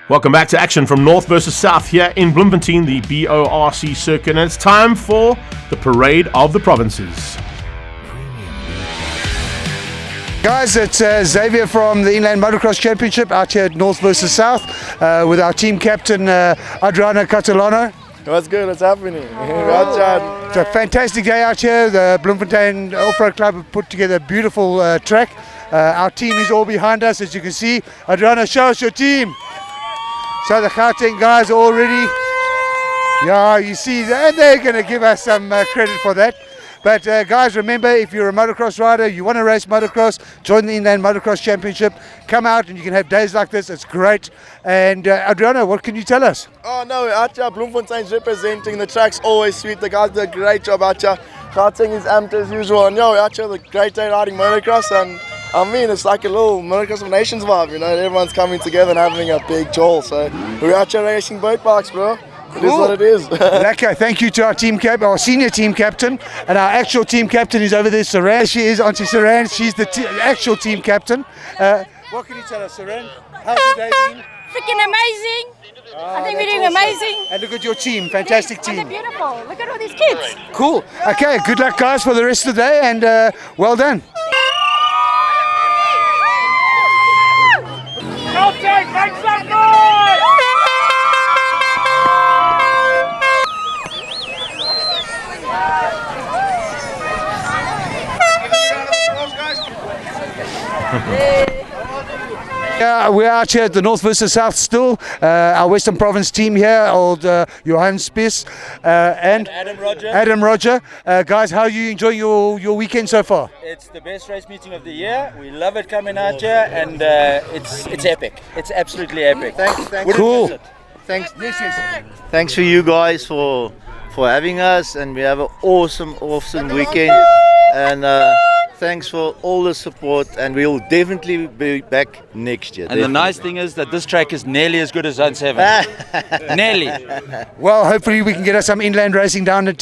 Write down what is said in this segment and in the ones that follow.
Welcome back to action from North versus South here in Bloemfontein, the BORC circuit, and it's time for the Parade of the Provinces. Guys, it's Xavier from the Inland Motocross Championship out here at North versus South with our team captain Adriano Catalano. What's good? What's happening? It's a fantastic day out here. The Bloemfontein Off-Road Club have put together a beautiful track. Our team is all behind us, as you can see. Adriano, show us your team. So the Gauteng guys are all ready. Yeah, you see, they're going to give us some credit for that. But guys, remember, if you're a motocross rider, you want to race motocross, join the Inland Motocross Championship. Come out and you can have days like this. It's great. And Adriano, what can you tell us? Oh no, out here, Bloemfontein's representing. The track's always sweet. The guys do a great job out here. Gauteng is amped as usual. And yo, out here, the great day riding motocross. And I mean, it's like a little Motocross of Nations vibe, you know. Everyone's coming together and having a big jol. So we're out here racing boat parks, bro. It is what it is. Lekker. Thank you to our team our senior team captain, and our actual team captain is over there, Saran. She is Auntie Saran. She's the actual team captain. What can you tell us, Saran? How's the day been? Freaking amazing! I think we're doing amazing. And look at your team, fantastic team. They're beautiful. Look at all these kids. Cool. Okay, good luck, guys, for the rest of the day, and well done. Gauteng, make some noise! Yeah, we're out here at the North versus South still. Our Western Province team here, old Johan Spies and Adam Roger. Guys, how are you enjoying your weekend so far? It's the best race meeting of the year. We love it coming out here, and it's epic. It's absolutely epic. Thanks. Cool. Thanks for you guys for having us, and we have an awesome weekend. And thanks for all the support, and we'll definitely be back next year. And the nice thing is that this track is nearly as good as Zone 7. Nearly. Well, hopefully we can get us some inland racing down at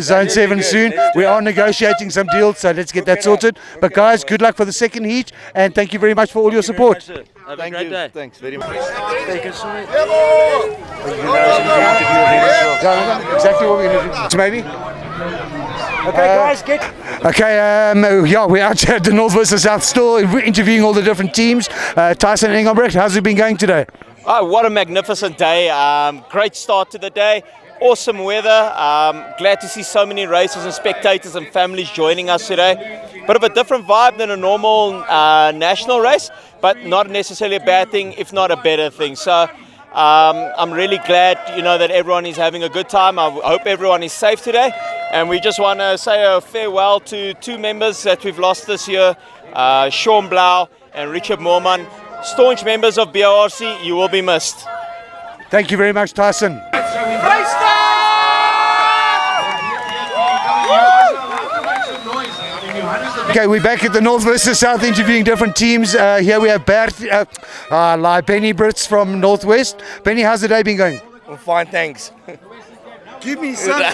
Zone 7 soon. We are negotiating some deals, so let's get that sorted. But guys, good luck for the second heat, and thank you very much for all your support. Have a great day. Thanks very much. Exactly what we're going to do. Maybe? Okay, guys, get. Okay, yeah, we're out here at the North versus South still. We're interviewing all the different teams. Tyson and Engelbrecht, how's it been going today? Oh, what a magnificent day. Great start to the day. Awesome weather. Glad to see so many racers and spectators and families joining us today. Bit of a different vibe than a normal national race, but not necessarily a bad thing, if not a better thing. So I'm really glad, that everyone is having a good time. I hope everyone is safe today. And we just want to say a farewell to two members that we've lost this year, Sean Blau and Richard Moorman. Staunch members of BORC, you will be missed. Thank you very much, Tyson. Okay, we're back at the North versus South interviewing different teams. Here we have Benny Brits from Northwest. Benny, how's the day been going? Well, fine, thanks. Give me something.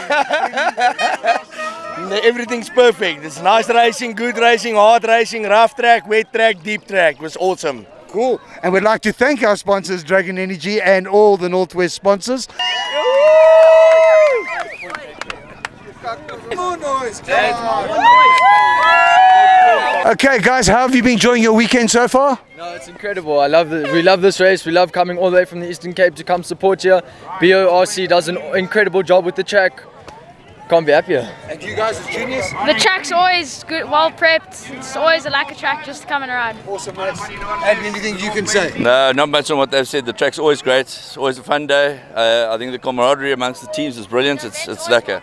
Everything's perfect. It's nice racing, good racing, hard racing, rough track, wet track, deep track. It was awesome. Cool. And we'd like to thank our sponsors, Dragon Energy, and all the Northwest sponsors. Okay, guys, how have you been enjoying your weekend so far? No, it's incredible. We love this race. We love coming all the way from the Eastern Cape to come support here. BORC does an incredible job with the track. Can't be happier. And you guys as juniors? The track's always good, well prepped. It's always a lack of track just coming around. Awesome, mates. And anything you can say? No, not much on what they've said. The track's always great. It's always a fun day. I think the camaraderie amongst the teams is brilliant. It's lekker.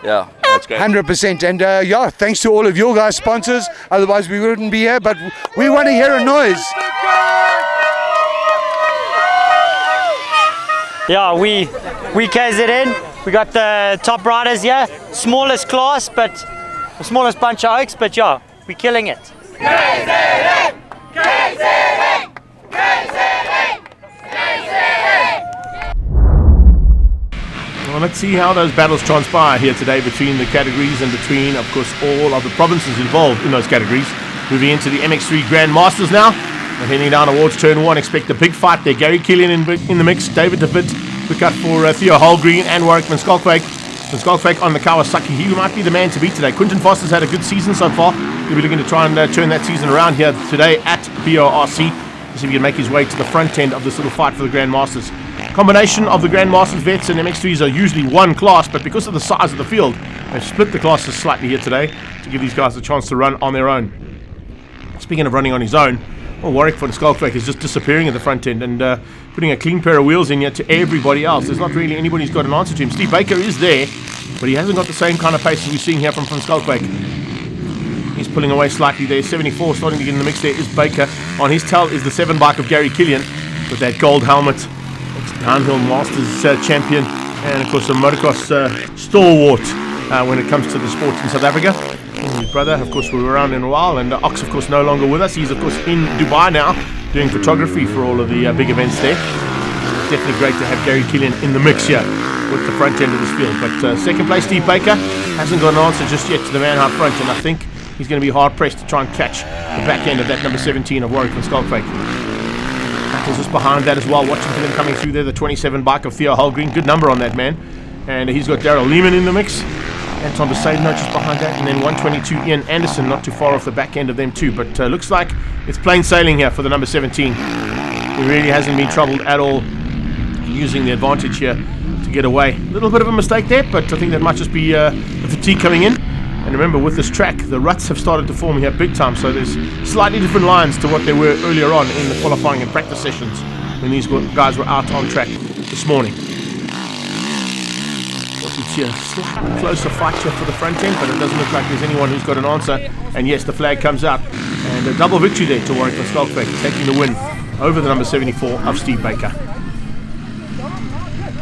Yeah, that's great. 100%. And yeah, thanks to all of your guys' sponsors. Otherwise, we wouldn't be here. But we want to hear a noise. Yeah, we KZN. We got the top riders here. Smallest class, but the smallest bunch of oaks. But yeah, we're killing it. KZN! KZN! KZN! KZN! Well, let's see how those battles transpire here today between the categories and between, of course, all of the provinces involved in those categories. Moving into the MX3 Grand Masters now. And heading down towards turn 1, expect a big fight there. Gary Killian in the mix. David DeVitt, look out for Theo Holgreen and Warwick Van Schalkwyk. Van Schalkwyk on the Kawasaki. He might be the man to beat today. Quinton Foster's had a good season so far. He'll be looking to try and turn that season around here today at BORC. See if he can make his way to the front end of this little fight for the Grandmasters. Combination of the Grandmasters vets and MX3s are usually one class, but because of the size of the field, they've split the classes slightly here today to give these guys a chance to run on their own. Speaking of running on his own, Warwick Van Schalkwyk is just disappearing at the front end and putting a clean pair of wheels in here to everybody else. There's not really anybody who's got an answer to him. Steve Baker is there, but he hasn't got the same kind of pace as we're seeing here from Van Schalkwyk. He's pulling away slightly there. 74 starting to get in the mix there is Baker. On his tail is the 7 bike of Gary Killian with that gold helmet. Downhill Masters champion and of course a motocross stalwart when it comes to the sport in South Africa. And his brother, of course, we were around in a while, and Ox, of course, no longer with us. He's, of course, in Dubai now doing photography for all of the big events there. It's definitely great to have Gary Killian in the mix here with the front end of this field. But second place, Steve Baker, hasn't got an answer just yet to the man out front, and I think he's going to be hard pressed to try and catch the back end of that number 17 of Warwick Van Schalkwyk. Battles just behind that as well, watching for them coming through there. The 27 bike of Theo Holgreen, good number on that man, and he's got Daryl Lehman in the mix. Anton Besaidno just behind that, and then 122 Ian Anderson not too far off the back end of them too. But looks like it's plain sailing here for the number 17. He really hasn't been troubled at all, using the advantage here to get away. A little bit of a mistake there, but I think that might just be the fatigue coming in. And remember, with this track, the ruts have started to form here big time, so there's slightly different lines to what they were earlier on in the qualifying and practice sessions when these guys were out on track this morning. Closer fight here for the front end, but it doesn't look like there's anyone who's got an answer. And yes, the flag comes out, and a double victory there to Warwick Van Schalkwyk, taking the win over the number 74 of Steve Baker.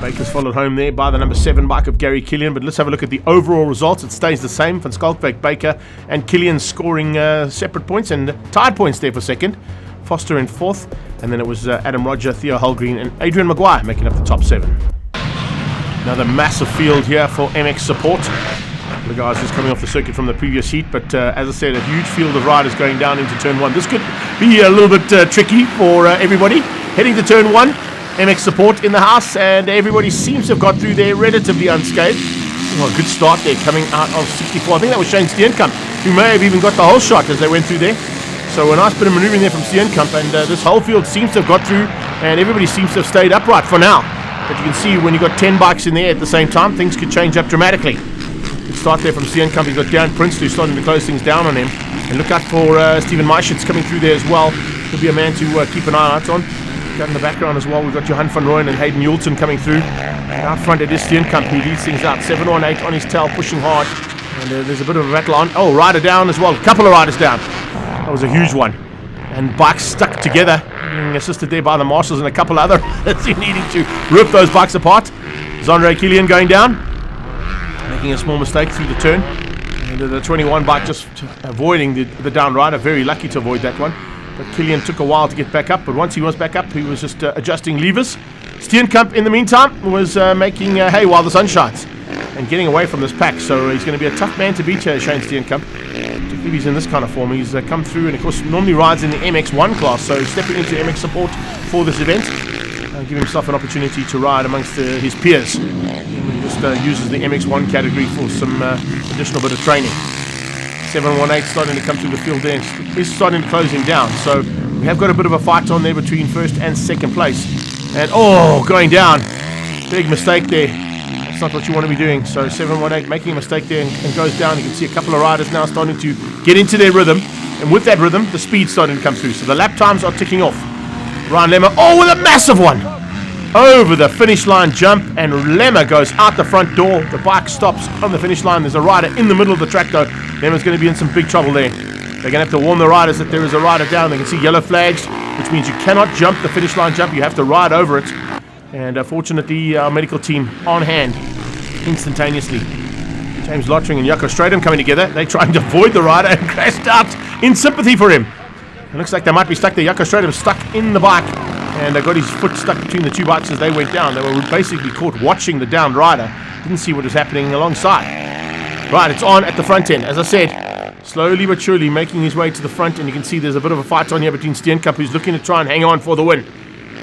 Baker's followed home there by the number 7 bike of Gary Killian, but let's have a look at the overall results. It stays the same. Van Schalkwyk, Baker and Killian scoring separate points and tied points there for second. Foster in fourth, and then it was Adam Roger, Theo Holgreen and Adrian Maguire making up the top 7. Another massive field here for MX Support. The guys just coming off the circuit from the previous heat, but as I said, a huge field of riders going down into turn 1. This could be a little bit tricky for everybody. Heading to turn 1, MX Support in the house, and everybody seems to have got through there relatively unscathed. Well, a good start there coming out of 64. I think that was Shane Steenkamp, who may have even got the whole shot as they went through there. So a nice bit of manoeuvring there from Steenkamp, and this whole field seems to have got through, and everybody seems to have stayed upright for now. But you can see when you've got 10 bikes in there at the same time, things could change up dramatically. Good start there from Steenkamp. You've got Darren Prince who's starting to close things down on him. And look out for Stephen Maischitz coming through there as well. He'll be a man to keep an eye out on. Got in the background as well, we've got Johan van Rooyen and Hayden Yulton coming through. Out front it is Steenkamp who leads things out. 718 on his tail, pushing hard. And there's a bit of a battle on. Oh, rider down as well. A couple of riders down. That was a huge one. And bikes stuck together, being assisted there by the marshals and a couple other needing to rip those bikes apart. Zondre Killian going down, making a small mistake through the turn. And the 21 bike just avoiding the down rider, very lucky to avoid that one. But Killian took a while to get back up, but once he was back up, he was just adjusting levers. Steenkamp, in the meantime, was making hay while the sun shines and getting away from this pack. So he's going to be a tough man to beat here, Shane Steenkamp. Particularly if he's in this kind of form. He's come through and, of course, normally rides in the MX1 class, so stepping into MX Support for this event, give himself an opportunity to ride amongst his peers. He just uses the MX1 category for some additional bit of training. 718 starting to come through the field there. He's starting to close him down, so we have got a bit of a fight on there between first and second place. And going down. Big mistake there. That's not what you want to be doing. So 718 making a mistake there and goes down. You can see a couple of riders now starting to get into their rhythm, and with that rhythm the speed's starting to come through, so the lap times are ticking off. Ryan Lemmer, with a massive one over the finish line jump, and Lemmer goes out the front door. The bike stops on the finish line. There's a rider in the middle of the track though. Lemmer's going to be in some big trouble there. They're going to have to warn the riders that there is a rider down. They can see yellow flags, which means you cannot jump the finish line jump. You have to ride over it. And fortunately, our medical team on hand instantaneously. James Lottering and Jaco Stratum coming together. They're trying to avoid the rider and crashed out in sympathy for him. It looks like they might be stuck there. Jaco Stratum stuck in the bike and got his foot stuck between the two bikes as they went down. They were basically caught watching the downed rider. Didn't see what was happening alongside. Right, it's on at the front end. As I said, slowly but surely making his way to the front, and you can see there's a bit of a fight on here between Steenkamp, who's looking to try and hang on for the win.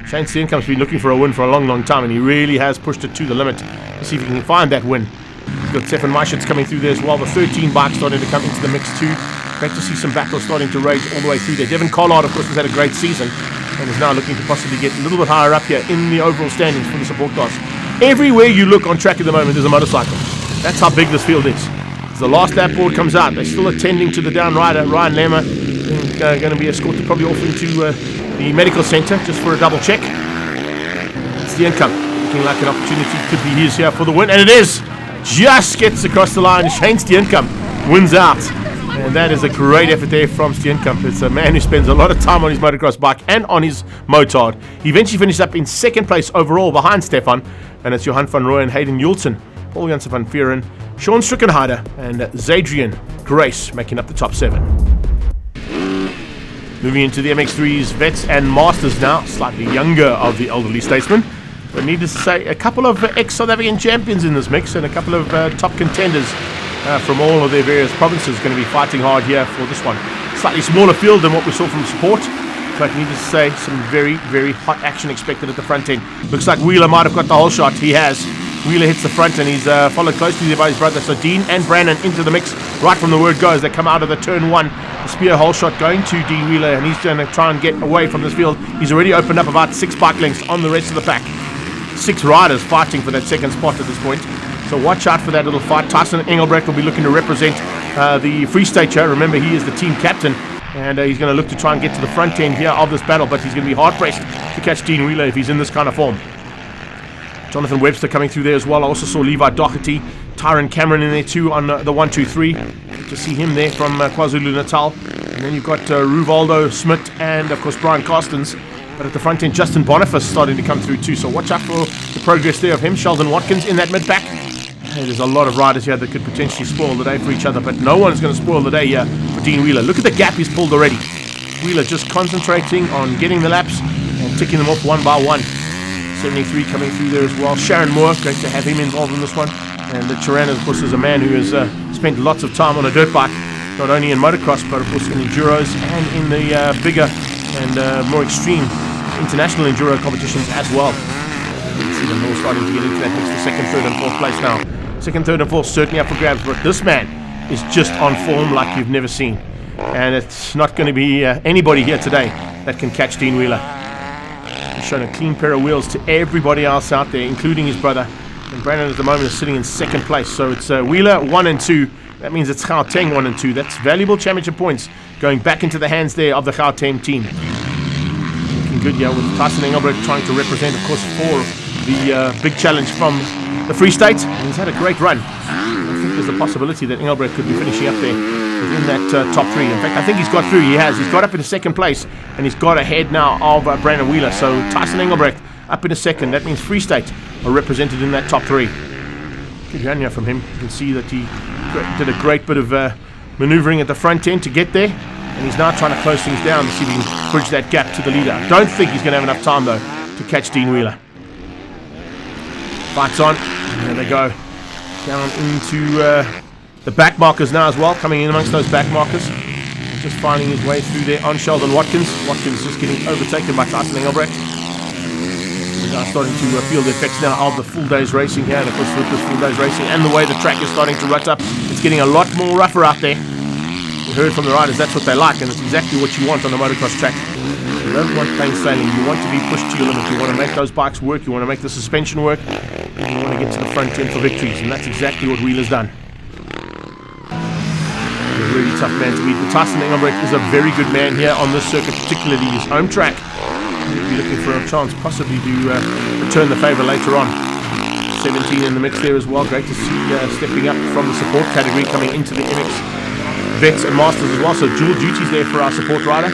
Shane Steenkamp's been looking for a win for a long time, and he really has pushed it to the limit to see if he can find that win. He's got Stefan Maischitz coming through there as well. The 13 bikes starting to come into the mix too. Great to see some battles starting to rage all the way through there. Devin Collard, of course, has had a great season and is now looking to possibly get a little bit higher up here in the overall standings for the support class. Everywhere you look on track at the moment, there's a motorcycle. That's how big this field is. As the last lap board comes out, they're still attending to the down rider, Ryan Lemmer, going to be escorted probably off into the medical centre just for a double check. Steenkamp looking like an opportunity could be his here for the win, and it is! Just gets across the line. Shane Steenkamp wins out. And that is a great effort there from Steenkamp. It's a man who spends a lot of time on his motocross bike and on his motard. He eventually finished up in second place overall behind Stefan, and it's Johan van Rooyen, Hayden Julsen, Paul Janssen van Vieren, Sean Strickenheider, and Zadrian Grace making up the top 7. Moving into the MX3's vets and masters now, slightly younger of the elderly statesmen. But needless to say, a couple of ex-South African champions in this mix and a couple of top contenders from all of their various provinces going to be fighting hard here for this one. Slightly smaller field than what we saw from support, but needless to say, some very hot action expected at the front end. Looks like Wheeler might have got the whole shot. He has. Wheeler hits the front and he's followed closely there by his brother. So Dean and Brandon into the mix right from the word go as they come out of the turn 1. The spear hole shot going to Dean Wheeler, and he's going to try and get away from this field. He's already opened up about 6 bike lengths on the rest of the pack. 6 riders fighting for that second spot at this point. So watch out for that little fight. Tyson Engelbrecht will be looking to represent the Free State here. Remember, he is the team captain, and he's going to look to try and get to the front end here of this battle, but he's going to be hard-pressed to catch Dean Wheeler if he's in this kind of form. Jonathan Webster coming through there as well. I also saw Levi Doherty, Tyron Cameron in there too on the 1-2-3. Good to see him there from KwaZulu-Natal. And then you've got Ruvaldo Smith and, of course, Brian Carstens. But at the front end, Justin Boniface starting to come through too. So watch out for the progress there of him. Sheldon Watkins in that mid-pack. Hey, there's a lot of riders here that could potentially spoil the day for each other, but no one's going to spoil the day here for Dean Wheeler. Look at the gap he's pulled already. Wheeler just concentrating on getting the laps and ticking them off one by one. 73 coming through there as well. Sharon Moore, great to have him involved in this one. And Charan, of course, is a man who has spent lots of time on a dirt bike, not only in motocross, but of course in enduros and in the bigger and more extreme international enduro competitions as well. You can see them all starting to get into that mix for second, third, and fourth place now. Second, third, and fourth certainly up for grabs, but this man is just on form like you've never seen. And it's not going to be anybody here today that can catch Dean Wheeler. He's shown a clean pair of wheels to everybody else out there, including his brother. And Brandon at the moment is sitting in second place. So it's Wheeler 1 and 2. That means it's Gauteng 1 and 2. That's valuable championship points going back into the hands there of the Gauteng team. Looking good here with Tyson Engelbrecht trying to represent, of course, for the big challenge from the Free State. And he's had a great run. I think there's a possibility that Engelbrecht could be finishing up there within that top 3. In fact, I think he's got through. He has. He's got up in second place, and he's got ahead now of Brandon Wheeler. So Tyson Engelbrecht up in a second. That means Free State are represented in that top 3. Good run here from him. You can see that he did a great bit of maneuvering at the front end to get there, and he's now trying to close things down to see if he can bridge that gap to the leader. I don't think he's going to have enough time, though, to catch Dean Wheeler. Fights on, and there they go. Down into the back markers now as well, coming in amongst those back markers. Just finding his way through there on Sheldon Watkins. Watkins just getting overtaken by Tyson Engelbrecht. We're now starting to feel the effects now of the full day's racing here, and of course with this full day's racing and the way the track is starting to rut up, it's getting a lot more rougher out there. We heard from the riders that's what they like, and it's exactly what you want on a motocross track. You don't want plain sailing, you want to be pushed to your limit, you want to make those bikes work, you want to make the suspension work, and you want to get to the front end for victories, and that's exactly what Wheeler's done. A really tough man to beat. But Tyson Engelbrecht is a very good man here on this circuit, particularly his home track. He'll be looking for a chance possibly to return the favour later on. 17 in the mix there as well. Great to see stepping up from the support category, coming into the MX vets and masters as well. So dual duties there for our support rider.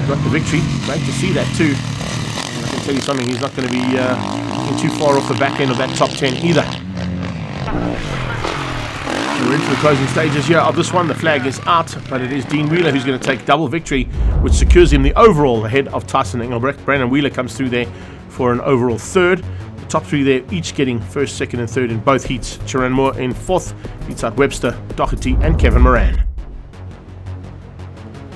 Got the victory. Great to see that too. And I can tell you something, he's not going to be too far off the back end of that top 10 either. We're into the closing stages here of this one. The flag is out, but it is Dean Wheeler who's going to take double victory, which secures him the overall ahead of Tyson Engelbrecht. Brandon Wheeler comes through there for an overall third. The top 3 there, each getting first, second, and third in both heats. Charan Moore in fourth, beats out Webster, Doherty, and Kevin Moran.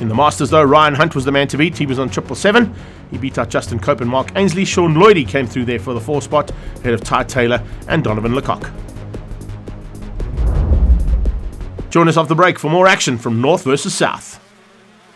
In the Masters though, Ryan Hunt was the man to beat. He was on 777. He beat out Justin Cope and Mark Ainsley. Sean Lloydie came through there for the 4 spot, ahead of Ty Taylor and Donovan Lecoq. Join us off the break for more action from North versus South.